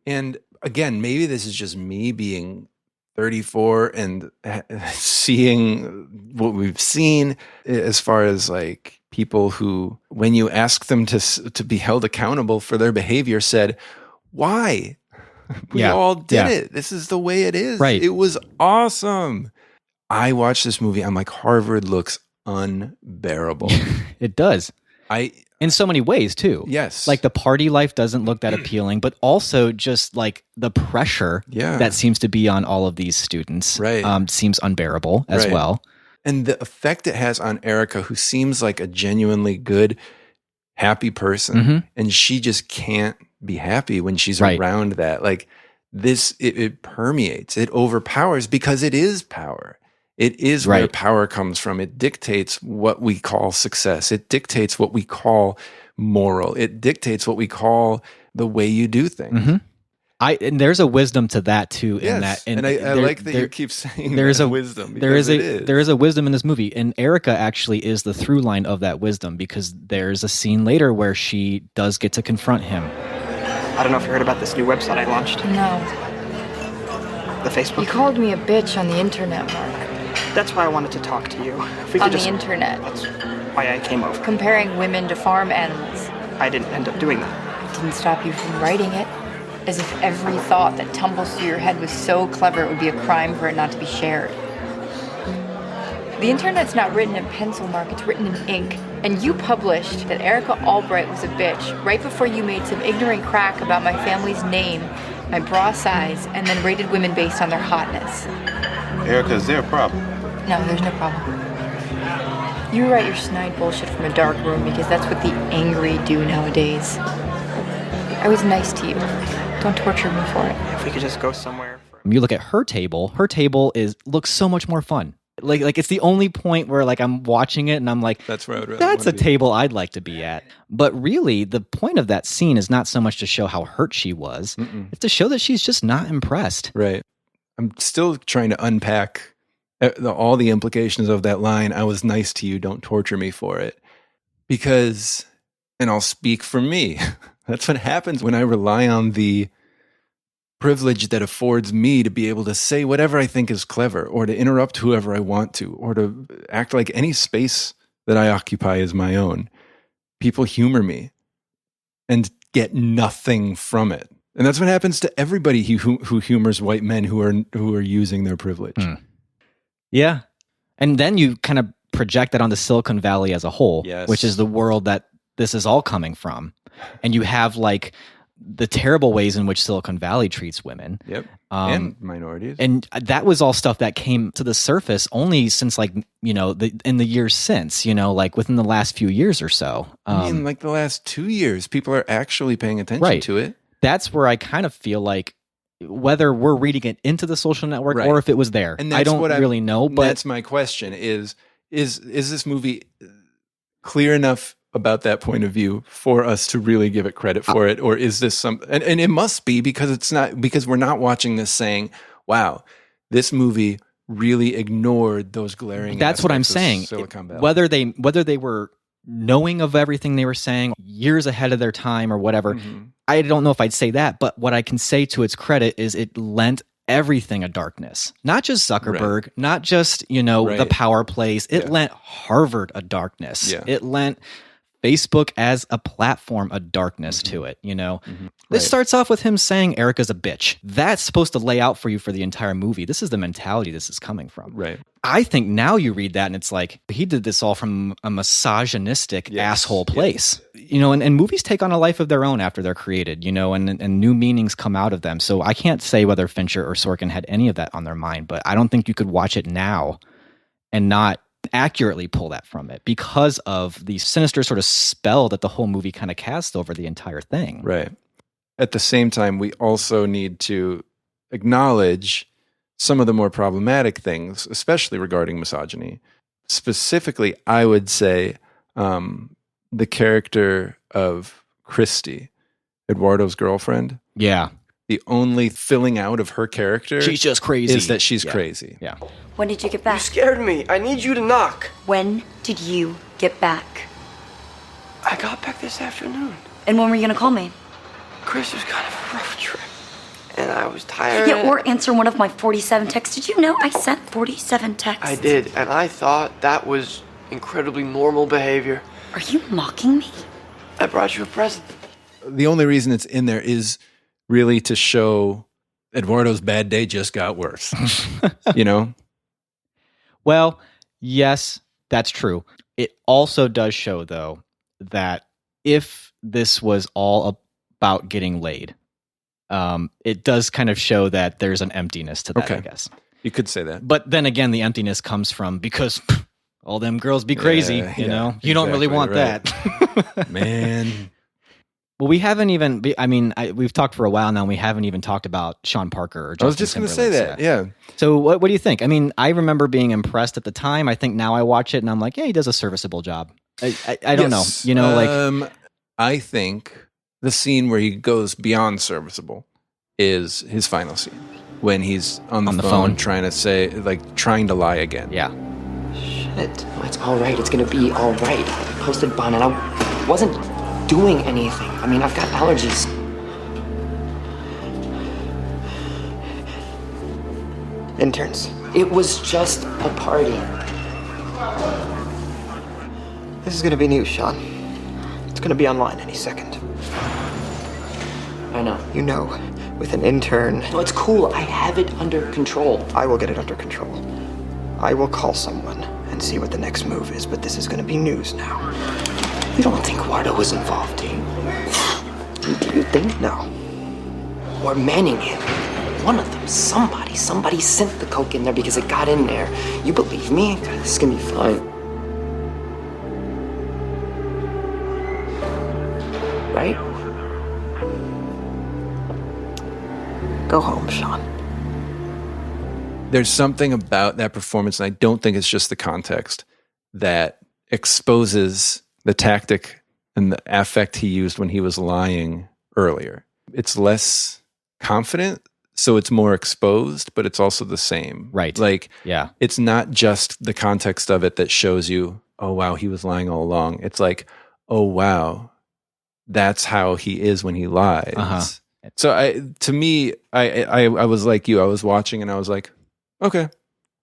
And again, maybe this is just me being 34 and seeing what we've seen as far as like people who, when you ask them to be held accountable for their behavior, said, why? We all did it. This is the way it is. Right. It was awesome. I watched this movie. I'm like, Harvard looks unbearable. It does. In so many ways too. Yes. Like the party life doesn't look that appealing, but also just like the pressure that seems to be on all of these students seems unbearable as well. And the effect it has on Erica, who seems like a genuinely good, happy person, and she just can't be happy when she's around that. Like this, it permeates, it overpowers because it is power. It is where power comes from. It dictates what we call success. It dictates what we call moral. It dictates what we call the way you do things. And there's a wisdom to that too. In that, and I like that you keep saying there is a wisdom. There is a wisdom in this movie, and Erica actually is the through line of that wisdom because there's a scene later where she does get to confront him. I don't know if you heard about this new website I launched. No. The Facebook. You called me a bitch on the internet, Mark. That's why I wanted to talk to you. If we On could the internet. That's why I came over. Comparing women to farm animals. I didn't end up doing that. It didn't stop you from writing it. As if every thought that tumbles through your head was so clever it would be a crime for it not to be shared. The internet's not written in pencil, Mark, it's written in ink. And you published that Erica Albright was a bitch right before you made some ignorant crack about my family's name, my bra size, and then rated women based on their hotness. Erica, is there a problem? No, there's no problem. You write your snide bullshit from a dark room because that's what the angry do nowadays. I was nice to you. Don't torture me for it. If we could just go somewhere. You look at her table looks so much more fun. Like it's the only point where like I'm watching it and I'm like, that's where that's a table I'd like to be at. But really, the point of that scene is not so much to show how hurt she was. It's to show that she's just not impressed. Right. I'm still trying to unpack all the implications of that line. I was nice to you. Don't torture me for it. Because, and I'll speak for me. That's what happens when I rely on the privilege that affords me to be able to say whatever I think is clever, or to interrupt whoever I want to, or to act like any space that I occupy is my own. People humor me and get nothing from it. And that's what happens to everybody who humors white men who are using their privilege. Yeah. And then you kind of project that onto Silicon Valley as a whole, which is the world that this is all coming from. And you have like the terrible ways in which Silicon Valley treats women. And minorities. And that was all stuff that came to the surface only since like, in the years since, like within the last few years or so. I mean, like the last 2 years, people are actually paying attention to it. That's where I kind of feel like whether we're reading it into the social network or if it was there, and I don't really know. But that's my question: is this movie clear enough about that point of view for us to really give it credit for it, or is this some? And it must be because we're not watching this saying, "Wow, this movie really ignored those glaring." That's what I'm saying. Silicon Valley. Whether they were knowing of everything they were saying, years ahead of their time or whatever. I don't know if I'd say that, but what I can say to its credit is it lent everything a darkness. Not just Zuckerberg, not just, the power plays. It lent Harvard a darkness. Yeah. It lent Facebook as a platform a darkness to it, This starts off with him saying Erica's a bitch. That's supposed to lay out for you for the entire movie. This is the mentality this is coming from. Right. I think now you read that and it's like, he did this all from a misogynistic asshole place. And movies take on a life of their own after they're created, and new meanings come out of them. So I can't say whether Fincher or Sorkin had any of that on their mind, but I don't think you could watch it now and not accurately pull that from it because of the sinister sort of spell that the whole movie kind of casts over the entire thing. Right. At the same time, we also need to acknowledge some of the more problematic things, especially regarding misogyny. Specifically, I would say the character of Christy, Eduardo's girlfriend. Yeah. The only filling out of her character she's just crazy. Is that she's crazy. Yeah. When did you get back? You scared me. I need you to knock. When did you get back? I got back this afternoon. And when were you gonna call me? Chris, was kind of a rough trip. And I was tired. Yeah, or answer one of my 47 texts. Did you know I sent 47 texts? I did, and I thought that was incredibly normal behavior. Are you mocking me? I brought you a present. The only reason it's in there is really to show Eduardo's bad day just got worse. Well, yes, that's true. It also does show, though, that if this was all about getting laid, it does kind of show that there's an emptiness to that, I guess. You could say that. But then again, the emptiness comes from because all them girls be crazy, you know? You don't really want that. Man. Well, we haven't even, we've talked for a while now, and we haven't even talked about Sean Parker or Justin I was just going to say that, yeah. So what do you think? I remember being impressed at the time. I think now I watch it and I'm like, yeah, he does a serviceable job. I don't know. I think the scene where he goes beyond serviceable is his final scene. When he's on the phone trying to lie again. Yeah. Shit. Oh, it's all right. It's going to be all right. I posted bond and I wasn't doing anything. I've got allergies. Interns. It was just a party. This is gonna be news, Sean. It's gonna be online any second. I know. You know, with an intern... No, it's cool. I have it under control. I will get it under control. I will call someone and see what the next move is, but this is gonna be news now. You don't think Wardo was involved, do you? Do you think? No. Or Manningham. One of them. Somebody sent the coke in there because it got in there. You believe me? This is gonna be fine. Right? Go home, Sean. There's something about that performance, and I don't think it's just the context, that exposes the tactic and the affect he used when he was lying earlier. It's less confident, so it's more exposed, but it's also the same. Right. Yeah. It's not just the context of it that shows you, oh, wow, he was lying all along. It's like, oh, wow, that's how he is when he lies. Uh-huh. So I was like you. I was watching and I was like, okay,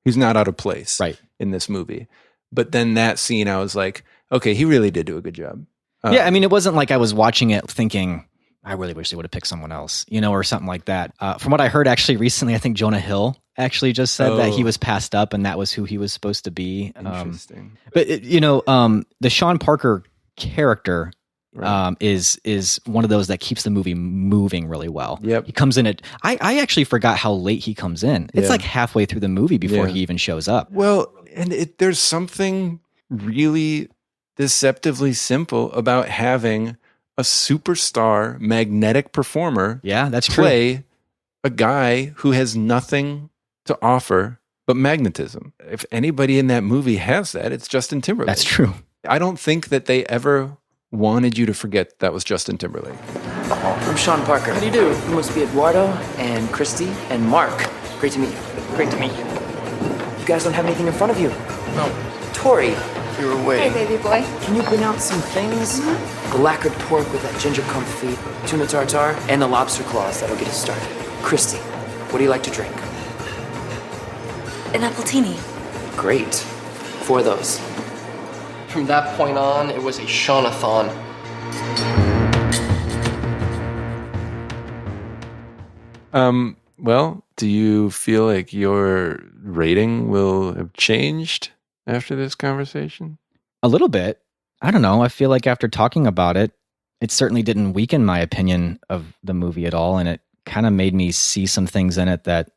he's not out of place in this movie. But then that scene, I was like, okay, he really did do a good job. Yeah, it wasn't like I was watching it thinking, I really wish they would have picked someone else, or something like that. From what I heard actually recently, I think Jonah Hill actually just said that he was passed up and that was who he was supposed to be. Interesting. But, the Sean Parker character is one of those that keeps the movie moving really well. Yep. He comes in I actually forgot how late he comes in. It's like halfway through the movie before he even shows up. Well, and there's something really deceptively simple about having a superstar magnetic performer that's play true. A guy who has nothing to offer but magnetism. If anybody in that movie has that, it's Justin Timberlake. That's true. I don't think that they ever wanted you to forget that was Justin Timberlake. I'm Sean Parker. How do you do? You must be Eduardo and Christy and Mark. Great to meet you. Great to meet you. You guys don't have anything in front of you. No. Tori, you were waiting. Hey, baby boy. Can you bring out some things? The lacquered pork with that ginger confit, tuna tartare, and the lobster claws. That'll get us started. Christy, what do you like to drink? An appletini. Great. 4 of those. From that point on, it was a Shaunathon. Well, do you feel like your rating will have changed after this conversation? A little bit. I don't know. I feel like after talking about it, it certainly didn't weaken my opinion of the movie at all. And it kind of made me see some things in it that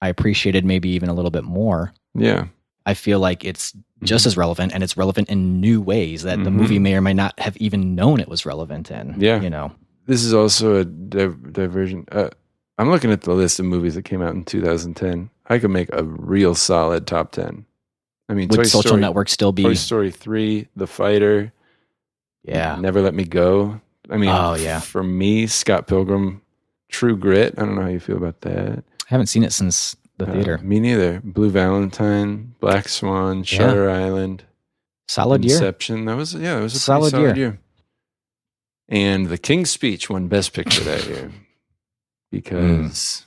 I appreciated maybe even a little bit more. Yeah. I feel like it's just as relevant, and it's relevant in new ways that the movie may or may not have even known it was relevant in. Yeah. You know, This is also a diversion. I'm looking at the list of movies that came out in 2010. I could make a real solid top 10. I mean, would Social Network still be Toy Story 3, The Fighter, Never Let Me Go. I mean, for me, Scott Pilgrim, True Grit. I don't know how you feel about that. I haven't seen it since the theater. Me neither. Blue Valentine, Black Swan, Shutter Island. Solid year. Inception. That was a solid pretty solid year. And The King's Speech won Best Picture that year. Because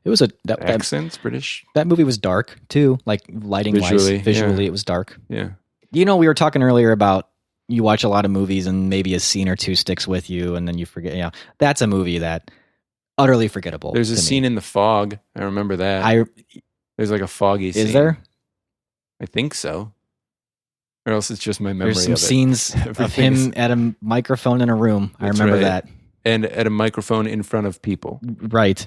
it was accents, British. That movie was dark too, like lighting Visually, wise. Visually, it was dark. Yeah. You know, we were talking earlier about you watch a lot of movies and maybe a scene or two sticks with you and then you forget. You know, that's a movie that utterly forgettable. There's a scene in The Fog. I remember that. There's like a foggy scene. Is there? I think so. Or else it's just my memory. There's some of it. scenes of him at a microphone in a room. I remember that. And at a microphone in front of people. Right.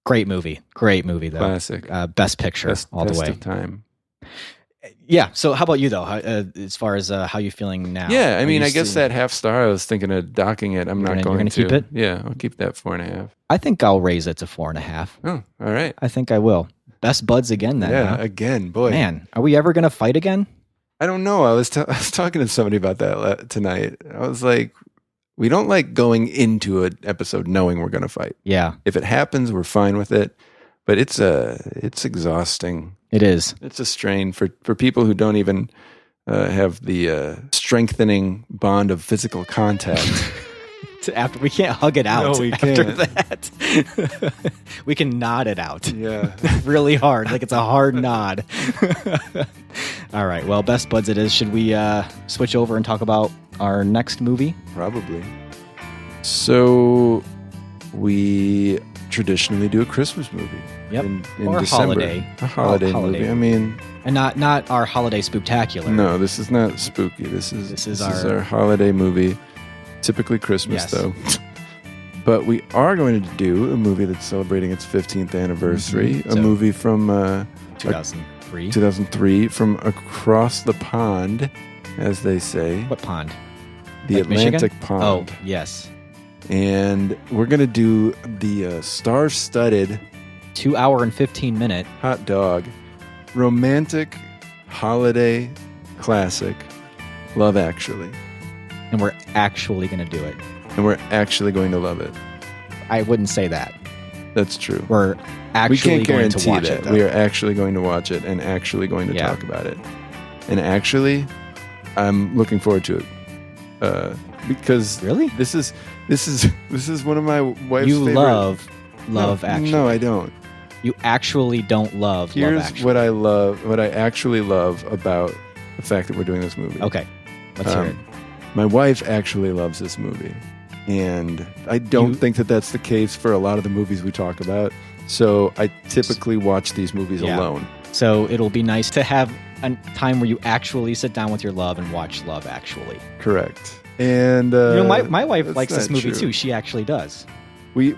Great movie though. Classic. Best picture all the way. Best of time. Yeah. So how about you though? As far as how you feeling now? Yeah. I mean, I guess that half star, I was thinking of docking it. I'm not going to. You're going to keep it? Yeah. I'll keep that 4.5. I think I'll raise it to 4.5. Oh, all right. I think I will. Best buds again then. Yeah. Huh? Again, boy. Man, are we ever going to fight again? I don't know. I was talking to somebody about that tonight. I was like, we don't like going into an episode knowing we're going to fight. Yeah. If it happens, we're fine with it. But it's exhausting. It is. It's a strain for people who don't even have the strengthening bond of physical contact. After we can't hug it out. No, we after can't. that. We can nod it out. Yeah. Really hard. Like it's a hard nod. All right. Well, best buds it is. Should we switch over and talk about our next movie? Probably. So we traditionally do a Christmas movie. Yep. In or December. a holiday movie. I mean, and not our holiday spooktacular. No, this is not spooky. This is our holiday movie. Typically Christmas, though. But we are going to do a movie that's celebrating its 15th anniversary. A movie from 2003. 2003, from across the pond, as they say. What pond? The Like Atlantic Michigan? Pond. Oh, yes. And we're going to do the star-studded 2 hour and 15 minute hot dog romantic holiday classic, Love Actually. And we're actually going to do it. And we're actually going to love it. I wouldn't say that. That's true. We're actually going to watch it. Though. We are actually going to watch it and actually going to talk about it. And actually, I'm looking forward to it. Because really, this is one of my wife's favorite. Love Actually. No, I don't. You actually don't love Love Actually. Here's what I love. What I actually love about the fact that we're doing this movie. Okay, let's hear it. My wife actually loves this movie, and I don't think that that's the case for a lot of the movies we talk about. So I typically watch these movies alone. So it'll be nice to have a time where you actually sit down with your love and watch Love Actually. Correct. And my wife likes this movie too. She actually does. We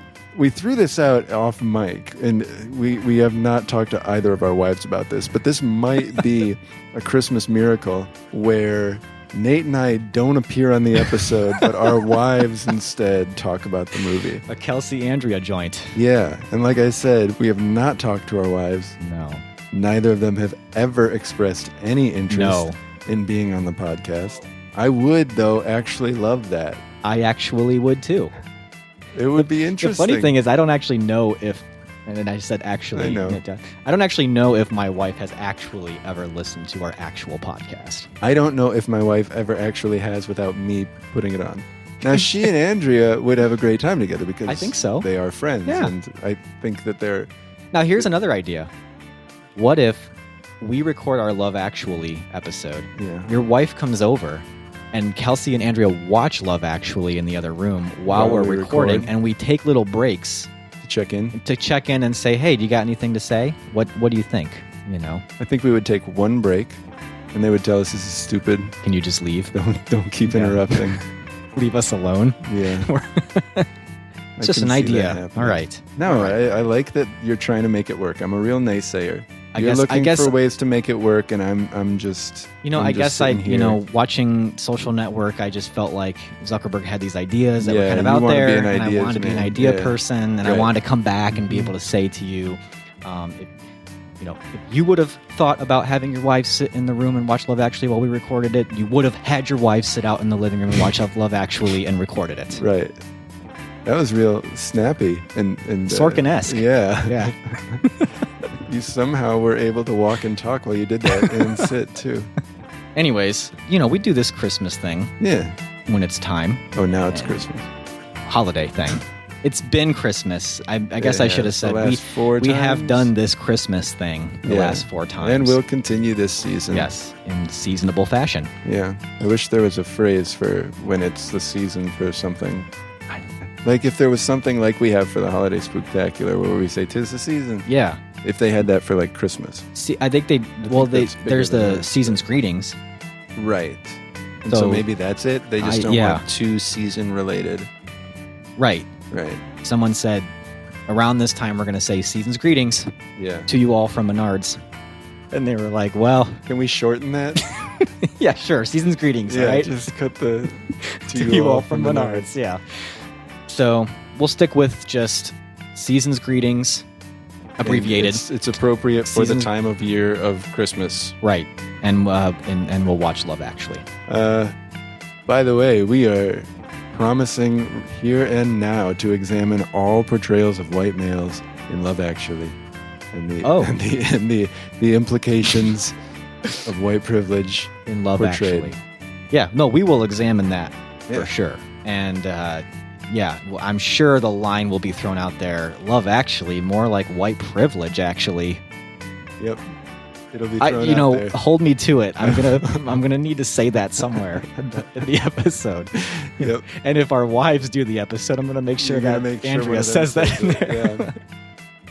threw this out off mic, and we have not talked to either of our wives about this, but this might be a Christmas miracle where Nate and I don't appear on the episode, but our wives instead talk about the movie. A Kelsey Andrea joint. Yeah, and like I said, we have not talked to our wives. No. Neither of them have ever expressed any interest in being on the podcast. I would, though, actually love that. I actually would, too. It would be interesting. The funny thing is, I don't actually know if And then I said actually. I know. I don't actually know if my wife has actually ever listened to our actual podcast. I don't know if my wife ever actually has without me putting it on. Now, she and Andrea would have a great time together because I think so. They are friends. Yeah. And I think that they're... Now, here's another idea. What if we record our Love Actually episode? Yeah. Your wife comes over, and Kelsey and Andrea watch Love Actually in the other room while we're recording, and we take little breaks to check in and say, hey, do you got anything to say? What do you think? I think we would take one break, and they would tell us this is stupid. Can you just leave? Don't keep interrupting. Leave us alone. Yeah. It's just an idea. All right. No, All right. I like that you're trying to make it work. I'm a real naysayer. I You're guess- looking I guess- for ways to make it work, and I'm just. I guess watching Social Network, I just felt like Zuckerberg had these ideas that were kind of you out wanna be there, an and I ideas wanted to be an man. idea Yeah. person, and I Right. wanted to come back and be able to say to you, if you would have thought about having your wife sit in the room and watch Love Actually while we recorded it, you would have had your wife sit out in the living room and watch Love Actually and recorded it. Right. That was real snappy and Sorkin-esque. Yeah. Yeah. You somehow were able to walk and talk while you did that and sit too. Anyways, we do this Christmas thing. Yeah. When it's time. Oh, now it's Christmas. Holiday thing. It's been Christmas. I guess I should have said we have done this Christmas thing the last 4 times. And we'll continue this season. Yes, in seasonable fashion. Yeah. I wish there was a phrase for when it's the season for something. Like if there was something like we have for the Holiday Spooktacular where we say 'tis the season. Yeah. If they had that for like Christmas. See, I think there's the season's greetings. Right. And so maybe that's it. They just don't want 2 season related. Right. Right. Someone said, around this time we're going to say season's greetings. Yeah. To you all from Menards. And they were like, well, can we shorten that? Yeah, sure. Season's greetings, right? Just cut the to you all from Menards. Yeah. So we'll stick with just season's greetings, abbreviated. It's appropriate for the time of year of Christmas. Right. And we'll watch Love Actually. By the way, we are promising here and now to examine all portrayals of white males in Love Actually, and the implications of white privilege in Love portrayed. Actually. Yeah, no, we will examine that for sure. And I'm sure the line will be thrown out there. Love Actually, more like white privilege, actually. Yep. It'll be thrown out there. Hold me to it. I'm gonna need to say that somewhere in the episode. Yep. And if our wives do the episode, I'm gonna make sure that Andrea says that in there. Yeah.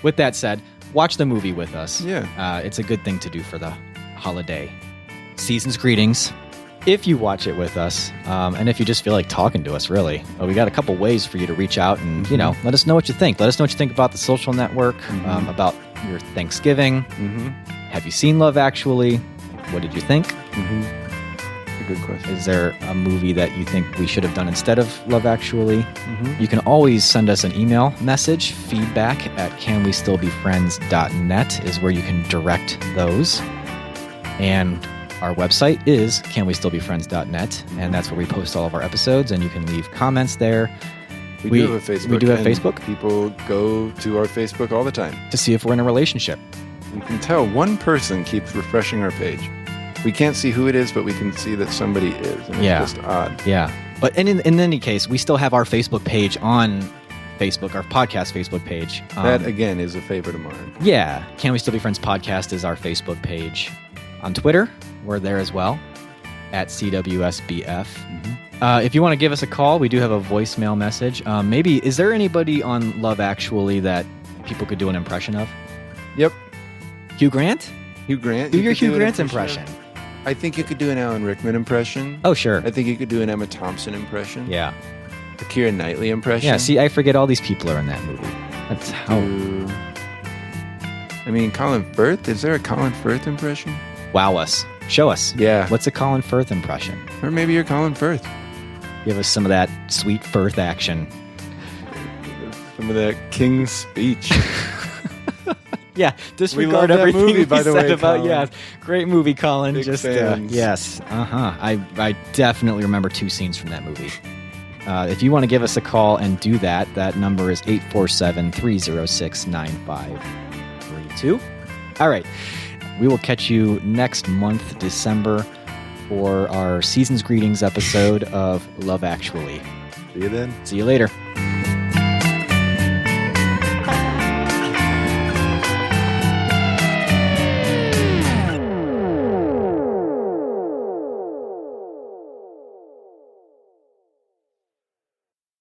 With that said, watch the movie with us. Yeah. It's a good thing to do for the holiday. Season's greetings. If you watch it with us, and if you just feel like talking to us, really, we got a couple ways for you to reach out and, let us know what you think. Let us know what you think about the Social Network, about your Thanksgiving. Have you seen Love Actually? What did you think? A good question. Is there a movie that you think we should have done instead of Love Actually? You can always send us an email message. feedback@canwestillbefriends.net is where you can direct those. And our website is canwestillbefriends.net, and that's where we post all of our episodes, and you can leave comments there. We do have a Facebook. We do have and Facebook. People go to our Facebook all the time to see if we're in a relationship. We can tell one person keeps refreshing our page. We can't see who it is, but we can see that somebody is, and it's just odd. Yeah. But in any case, we still have our Facebook page on Facebook, our podcast Facebook page. That, again, is a favorite of mine. Yeah. Can We Still Be Friends podcast is our Facebook page. On Twitter, we're there as well, at CWSBF. If you want to give us a call, we do have a voicemail message. Maybe, is there anybody on Love Actually that people could do an impression of? Yep. Hugh Grant? Hugh Grant. Do your Hugh Grant's impression. I think you could do an Alan Rickman impression. Oh, sure. I think you could do an Emma Thompson impression. Yeah. A Keira Knightley impression. Yeah, see, I forget all these people are in that movie. That's how... I mean, Colin Firth? Is there a Colin Firth impression? Wow us. Show us. Yeah. What's a Colin Firth impression? Or maybe you're Colin Firth. Give us some of that sweet Firth action. Some of that King's speech. Yeah, disregard everything movie, by we the said way, about. Colin. Yeah, great movie, Colin. Big Just fans. yes, I definitely remember 2 scenes from that movie. If you want to give us a call and do that, that number is 847-306-9532. All right. We will catch you next month, December, for our Season's Greetings episode of Love Actually. See you then. See you later.